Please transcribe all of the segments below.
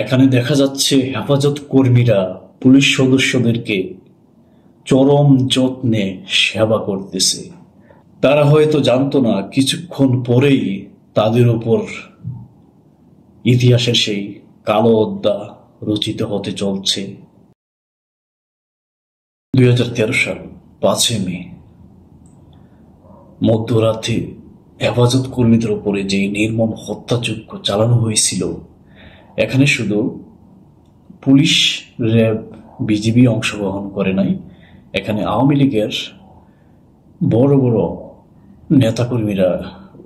এখানে দেখা যাচ্ছে হেফাজত কর্মীরা পুলিশ সদস্যদেরকে চরম যত্নে সেবা করতেছে। তারা হয়তো জানতো না কিছুক্ষণ পরেই তাদের উপর ইতিহাসের সেই কালো অধ্যায় রচিত হতে চলছে। 2013 সাল 5 মে মধ্যরাতে হেফাজত কর্মীদের উপরে যে নির্মম হত্যাযজ্ঞ চালানো হয়েছিল, এখানে শুধু পুলিশ, র্যাব, বিজিবি অংশগ্রহণ করে নাই। এখানে আওয়ামী লীগের বড় বড় নেতাকর্মীরা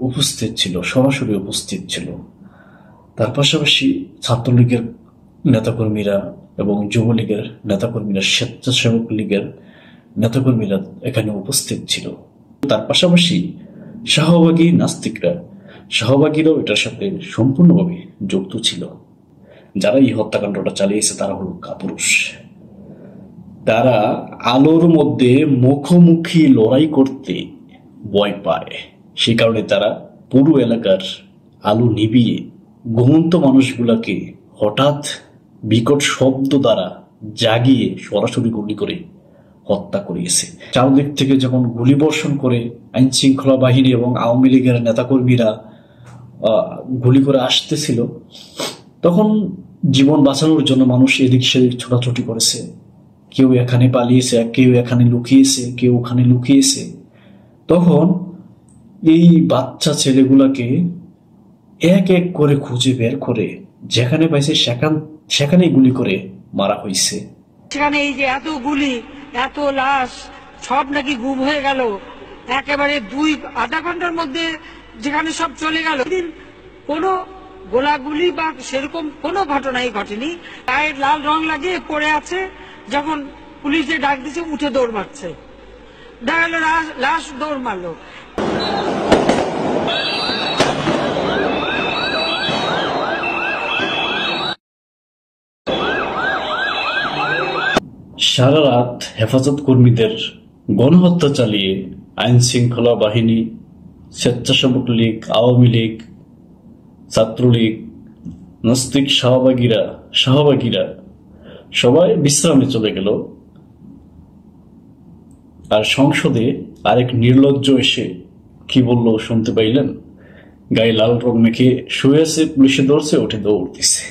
উপস্থিত ছিল, সরাসরি উপস্থিত ছিল। তার পাশাপাশি ছাত্রলীগের নেতাকর্মীরা এবং যুবলীগের নেতাকর্মীরা, স্বেচ্ছাসেবক লীগের নেতাকর্মীরা এখানে উপস্থিত ছিল। তার পাশাপাশি শাহবাগী নাস্তিকরা, শাহবাগীরাও এটার সাথে সম্পূর্ণভাবে যুক্ত ছিল। যারা এই হত্যাকাণ্ডটা চালিয়েছে তারা হলো কাপুরুষ। তারা আলোর মধ্যে মুখোমুখি লড়াই করতে ভয় পায়, সেই কারণে তারা পুরো এলাকার আলো নিভিয়ে ঘুমন্ত মানুষগুলাকে হঠাৎ বিকট শব্দ দ্বারা জাগিয়ে সরাসরি গুলি করে হত্যা করিয়েছে। চারদিক থেকে যখন গুলি বর্ষণ করে আইন শৃঙ্খলা বাহিনী এবং আওয়ামী লীগের নেতাকর্মীরা গুলি করে আসতেছিল, তখন জীবন বাঁচানোর জন্য মানুষ এদিক সেদিক ছোটাছুটি করেছে। কেউ এখানে পালিয়েছে, কেউ এখানে লুকিয়েছে, কেউ ওখানে লুকিয়েছে। তখন এই বাচ্চা ছেলেগুলাকে এক এক করে খুঁজে বের করে যেখানে পাইছে সেখানেই গুলি করে মারা হয়েছে। সেখানে এই যে এত গুলি, এত লাশ, সব নাকি গুম হয়ে গেল একেবারে আধা ঘন্টার মধ্যে, যেখানে সব চলে গেল। কোনো গোলাগুলি বা সেরকম কোনো ঘটনাই ঘটেনি। গায়ের লাল রং লাগিয়ে পড়ে আছে, যখন পুলিশে ডাক দিচ্ছে উঠে দৌড় মারছে, দেখা গেল লাশ দৌড় মারলো। সারা রাত হেফাজত কর্মীদের গণহত্যা চালিয়ে আইন শৃঙ্খলা বাহিনী, স্বেচ্ছাসেবক লীগ, আওয়ামী লীগ, ছাত্রলীগ, নাস্তিক শাহবাগীরা সবাই বিশ্রামে চলে গেল। আর সংসদে আরেক নির্লজ্জ এসে কি বললো শুনতে পাইলেন? গায়ে লাল রং মেখে শুয়ে আছে, পুলিশে ধরছে, উঠে দৌড় দিছে।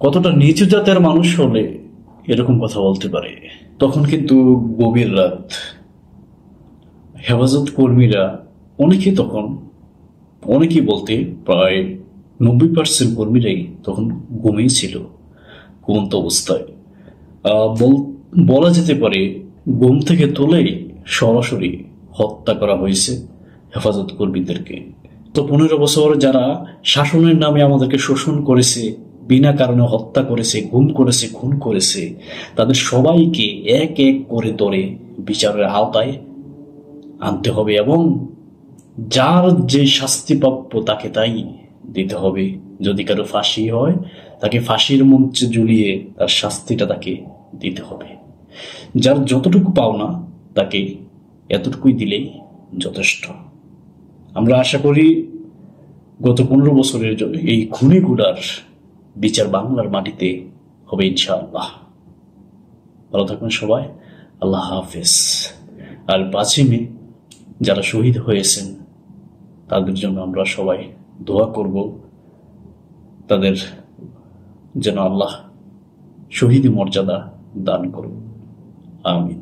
কতটা নিচু জাতের মানুষ হলে এরকম কথা বলতে পারে? তখন কিন্তু গভীর রাত। হেফাজত কর্মীরা অনেকেই বলতে প্রায় 90% কর্মীরাই তখন ঘুমিয়ে ছিল, ঘুমন্ত অবস্থায়। বলা যেতে পারে ঘুম থেকে তুলেই সরাসরি হত্যা করা হয়েছে হেফাজত কর্মীদেরকে। তো 15 বছর যারা শাসনের নামে আমাদেরকে শোষণ করেছে, বিনা কারণে হত্যা করেছে, গুম করেছে, খুন করেছে, তাদের সবাইকে এক এক করে ধরে বিচারের আওতায় আনতে হবে এবং যার যে শাস্তি প্রাপ্য তাকে তাই দিতে হবে। যদি কারো ফাঁসি হয়, তাকে ফাঁসির মঞ্চে ঝুলিয়ে তার শাস্তিটা তাকে দিতে হবে। যার যতটুকু পাওনা তাকে এতটুকুই দিলেই যথেষ্ট। আমরা আশা করি গত 15 বছরের এই খুনিগুলার বিচার বাংলার মাটিতে হবে ইনশাআল্লাহ। ভালো থাকবেন সবাই, আল্লাহ হাফেজ। আর 5 মে যারা শহীদ হয়েছেন তাদের জন্য আমরা সবাই দোয়া করব, তাদের যেন আল্লাহ শহীদ মর্যাদা দান করুন। আমিন।